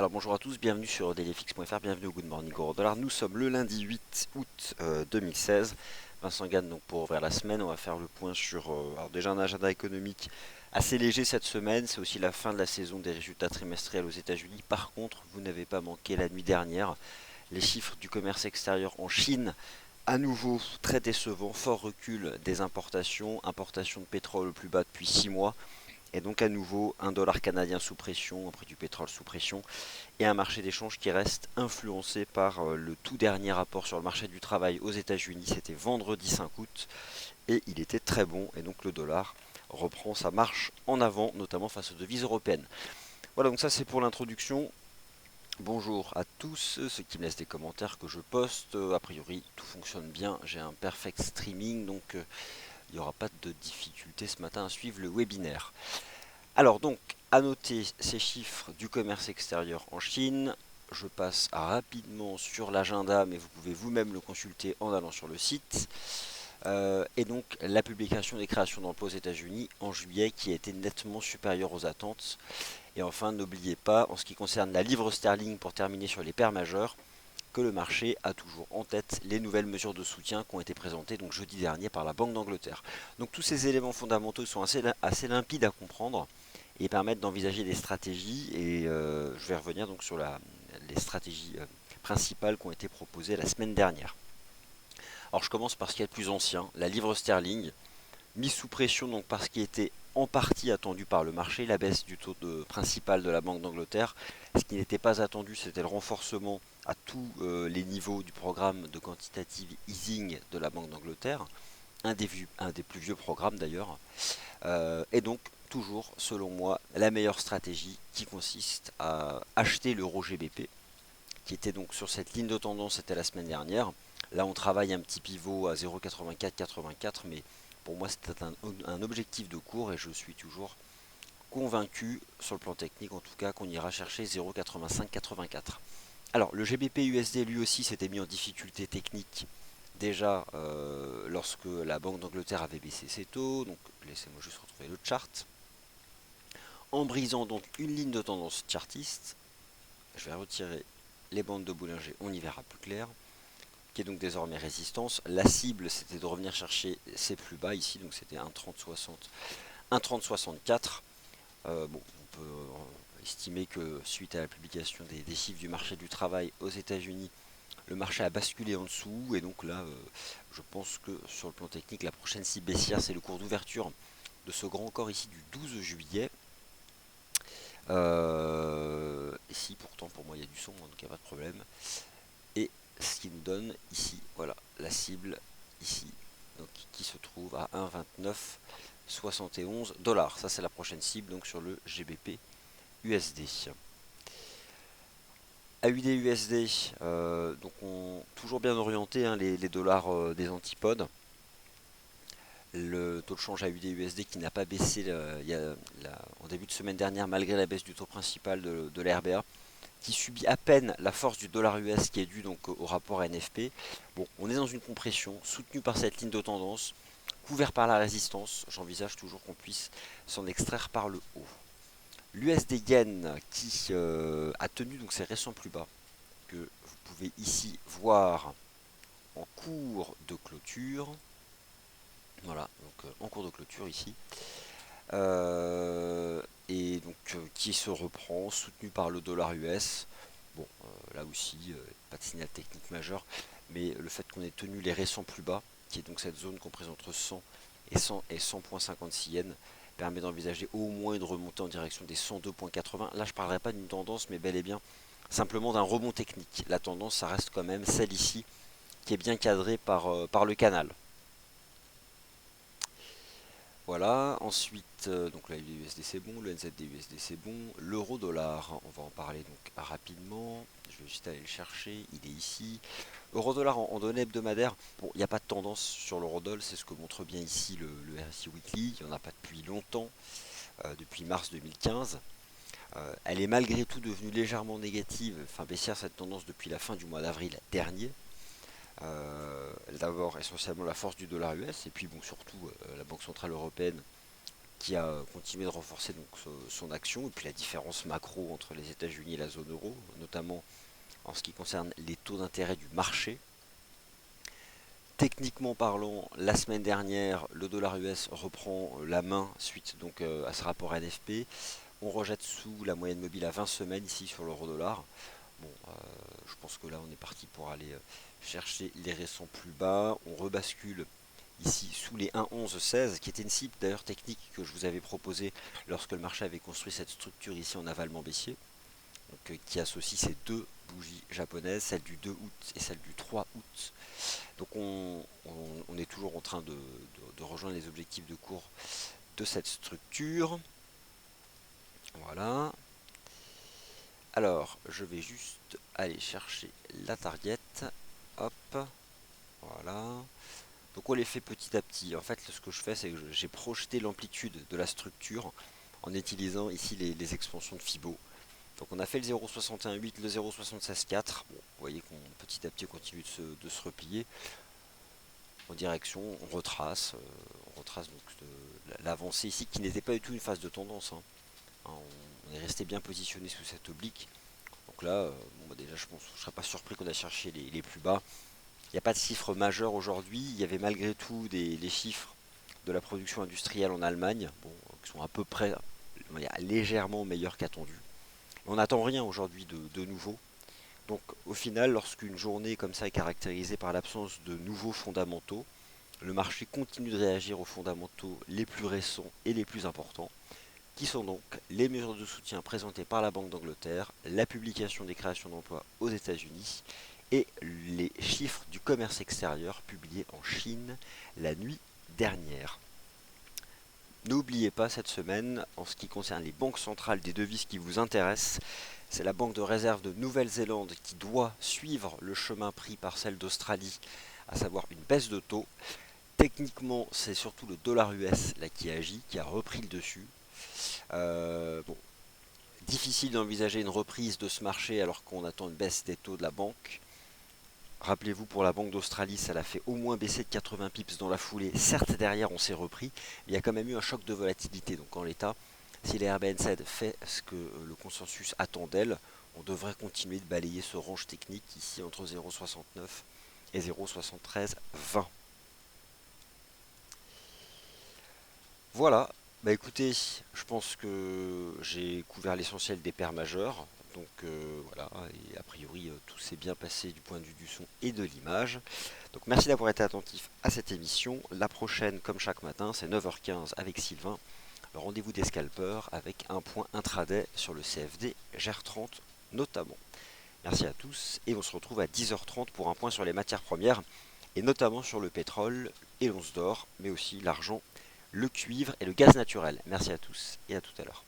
Alors bonjour à tous, bienvenue sur dailyfx.fr, bienvenue au Good Morning Euro Dollar. Nous sommes le lundi 8 août 2016. Vincent Gann donc pour ouvrir la semaine, on va faire le point sur alors déjà un agenda économique assez léger cette semaine. C'est aussi la fin de la saison des résultats trimestriels aux États-Unis. Par contre, vous n'avez pas manqué la nuit dernière les chiffres du commerce extérieur en Chine. À nouveau très décevant, fort recul des importations, importation de pétrole au plus bas depuis 6 mois. Et donc à nouveau un dollar canadien sous pression, un prix du pétrole sous pression, et un marché d'échange qui reste influencé par le tout dernier rapport sur le marché du travail aux États-Unis. C'était vendredi 5 août et il était très bon, et donc le dollar reprend sa marche en avant, notamment face aux devises européennes. Voilà, donc ça c'est pour l'introduction. Bonjour à tous ceux qui me laissent des commentaires que je poste. A priori tout fonctionne bien, j'ai un perfect streaming, donc il n'y aura pas de difficulté ce matin à suivre le webinaire. Alors donc, à noter ces chiffres du commerce extérieur en Chine. Je passe rapidement sur l'agenda, mais vous pouvez vous-même le consulter en allant sur le site. Et donc la publication des créations d'emplois aux États-Unis en juillet qui a été nettement supérieure aux attentes. Et enfin, n'oubliez pas, en ce qui concerne la livre sterling, pour terminer sur les paires majeures, que le marché a toujours en tête les nouvelles mesures de soutien qui ont été présentées donc jeudi dernier par la Banque d'Angleterre. Donc tous ces éléments fondamentaux sont assez limpides à comprendre et permettent d'envisager des stratégies, et je vais revenir donc sur les stratégies principales qui ont été proposées la semaine dernière. Alors je commence par ce qui est le plus ancien, la livre sterling, mise sous pression donc par ce qui était en partie attendu par le marché, la baisse du taux principal de la Banque d'Angleterre. Ce qui n'était pas attendu, c'était le renforcement à tous les niveaux du programme de quantitative easing de la Banque d'Angleterre, un des plus vieux programmes d'ailleurs. Et donc, toujours, selon moi, la meilleure stratégie qui consiste à acheter l'euro GBP, qui était donc sur cette ligne de tendance, c'était la semaine dernière. Là, on travaille un petit pivot à 0,8484, mais pour moi, c'était un objectif de cours et je suis toujours convaincu, sur le plan technique en tout cas, qu'on ira chercher 0,8584. Alors, le GBP USD lui aussi s'était mis en difficulté technique déjà lorsque la Banque d'Angleterre avait baissé ses taux. Donc, laissez-moi juste retrouver le chart. En brisant donc une ligne de tendance chartiste, je vais retirer les bandes de Bollinger, on y verra plus clair, qui est donc désormais résistance. La cible, c'était de revenir chercher ses plus bas ici, donc c'était 1,3060, 1,3064. Bon, on peut estimer que suite à la publication des chiffres du marché du travail aux États-Unis, le marché a basculé en dessous, et donc là, je pense que sur le plan technique, la prochaine cible baissière, c'est le cours d'ouverture de ce grand corps ici du 12 juillet. Ici, pourtant, pour moi, il y a du son, donc il n'y a pas de problème. Et ce qui nous donne ici, voilà, la cible ici, donc, qui se trouve à 1,2971 dollars. Ça, c'est la prochaine cible, donc sur le GBP USD. AUD USD, donc toujours bien orienté, hein, les dollars des antipodes. Le taux de change AUD USD qui n'a pas baissé en début de semaine dernière, malgré la baisse du taux principal de la RBA, qui subit à peine la force du dollar US qui est due donc au rapport NFP. Bon, on est dans une compression soutenue par cette ligne de tendance, couvert par la résistance. J'envisage toujours qu'on puisse s'en extraire par le haut. L'USD Yen qui a tenu donc ses récents plus bas, que vous pouvez ici voir en cours de clôture. Voilà, donc en cours de clôture ici. Et donc qui se reprend, soutenu par le dollar US. Bon, là aussi, pas de signal technique majeur, mais le fait qu'on ait tenu les récents plus bas, qui est donc cette zone comprise entre 100 et 100,56 yens, permet d'envisager au moins une remontée en direction des 102,80. Là, je ne parlerai pas d'une tendance, mais bel et bien simplement d'un rebond technique. La tendance, ça reste quand même celle ici, qui est bien cadrée par le canal. Voilà, ensuite, donc là, l'USD c'est bon, le NZD USD c'est bon, l'euro dollar, on va en parler donc rapidement, je vais juste aller le chercher, il est ici. Euro dollar en données hebdomadaires, bon, il n'y a pas de tendance sur l'euro dollar, c'est ce que montre bien ici le RSI Weekly, il n'y en a pas depuis longtemps, depuis mars 2015. Elle est malgré tout devenue légèrement négative, enfin baissière cette tendance depuis la fin du mois d'avril dernier. D'abord essentiellement la force du dollar US, et puis bon surtout la Banque Centrale Européenne qui a continué de renforcer donc son action, et puis la différence macro entre les États-Unis et la zone euro, notamment en ce qui concerne les taux d'intérêt du marché. Techniquement parlant, la semaine dernière, le dollar US reprend la main suite donc à ce rapport NFP. On rejette sous la moyenne mobile à 20 semaines ici sur l'euro dollar. Bon, je pense que là on est parti pour aller chercher les récents plus bas. On rebascule ici sous les 1,1116, qui était une cible d'ailleurs technique que je vous avais proposé lorsque le marché avait construit cette structure ici en avalement baissier, donc, qui associe ces deux bougies japonaises, celle du 2 août et celle du 3 août. Donc on est toujours en train de rejoindre les objectifs de cours de cette structure. Voilà. Alors, je vais juste aller chercher la target. Hop. Voilà. Donc on les fait petit à petit. En fait, ce que je fais, c'est que j'ai projeté l'amplitude de la structure en utilisant ici les expansions de Fibo. Donc on a fait le 0,618, le 0,764. Bon, vous voyez qu'on petit à petit continue de se replier en direction, on retrace donc l'avancée ici qui n'était pas du tout une phase de tendance. On est resté bien positionné sous cette oblique. Donc là, bon, bah déjà je pense, je ne serais pas surpris qu'on a cherché les plus bas. Il n'y a pas de chiffres majeurs aujourd'hui. Il y avait malgré tout les chiffres de la production industrielle en Allemagne, bon, qui sont à peu près légèrement meilleurs qu'attendus. On n'attend rien aujourd'hui de nouveau. Donc au final, lorsqu'une journée comme ça est caractérisée par l'absence de nouveaux fondamentaux, le marché continue de réagir aux fondamentaux les plus récents et les plus importants, qui sont donc les mesures de soutien présentées par la Banque d'Angleterre, la publication des créations d'emplois aux États-Unis et les chiffres du commerce extérieur publiés en Chine la nuit dernière. N'oubliez pas cette semaine, en ce qui concerne les banques centrales des devises qui vous intéressent, c'est la Banque de réserve de Nouvelle-Zélande qui doit suivre le chemin pris par celle d'Australie, à savoir une baisse de taux. Techniquement, c'est surtout le dollar US là, qui agit, qui a repris le dessus. Bon, difficile d'envisager une reprise de ce marché alors qu'on attend une baisse des taux de la banque. Rappelez-vous, pour la Banque d'Australie, ça l'a fait au moins baisser de 80 pips dans la foulée. Certes, derrière, on s'est repris, mais il y a quand même eu un choc de volatilité. Donc en l'état, si la RBNZ fait ce que le consensus attend d'elle, on devrait continuer de balayer ce range technique ici entre 0,69 et 0,7320. Voilà, bah écoutez, je pense que j'ai couvert l'essentiel des paires majeures. Donc voilà, et a priori tout s'est bien passé du point de vue du son et de l'image. Donc merci d'avoir été attentif à cette émission. La prochaine, comme chaque matin, c'est 9h15 avec Sylvain. Le rendez-vous des scalpers avec un point intraday sur le CFD GER30 notamment. Merci à tous et on se retrouve à 10h30 pour un point sur les matières premières et notamment sur le pétrole et l'once d'or, mais aussi l'argent, le cuivre et le gaz naturel. Merci à tous et à tout à l'heure.